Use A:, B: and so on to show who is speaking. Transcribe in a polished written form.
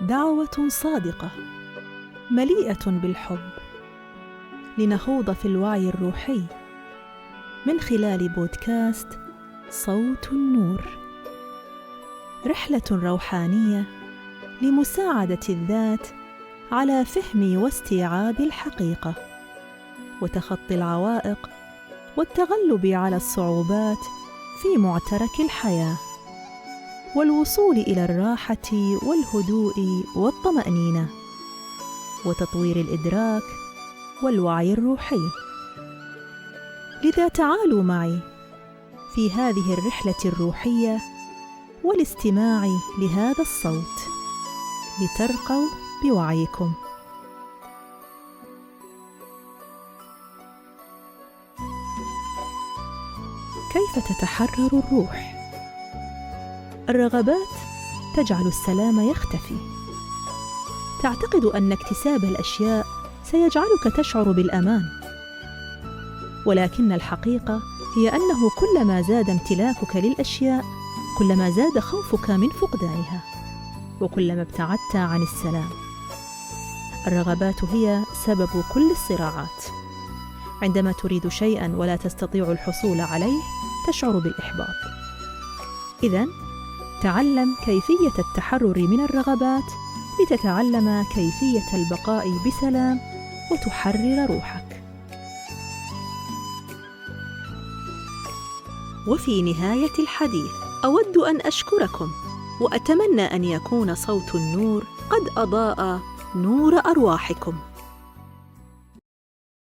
A: دعوة صادقة مليئة بالحب لنخوض في الوعي الروحي من خلال بودكاست صوت النور، رحلة روحانية لمساعدة الذات على فهم واستيعاب الحقيقة وتخطي العوائق والتغلب على الصعوبات في معترك الحياة، والوصول إلى الراحة والهدوء والطمأنينة وتطوير الإدراك والوعي الروحي. لذا تعالوا معي في هذه الرحلة الروحية والاستماع لهذا الصوت لترقوا بوعيكم. كيف تتحرر الروح؟ الرغبات تجعل السلام يختفي. تعتقد أن اكتساب الأشياء سيجعلك تشعر بالأمان، ولكن الحقيقة هي أنه كلما زاد امتلاكك للأشياء كلما زاد خوفك من فقدانها، وكلما ابتعدت عن السلام. الرغبات هي سبب كل الصراعات. عندما تريد شيئاً ولا تستطيع الحصول عليه تشعر بالإحباط. إذن تعلم كيفية التحرر من الرغبات لتتعلم كيفية البقاء بسلام وتحرر روحك. وفي نهاية الحديث أود أن أشكركم، وأتمنى أن يكون صوت النور قد أضاء نور أرواحكم.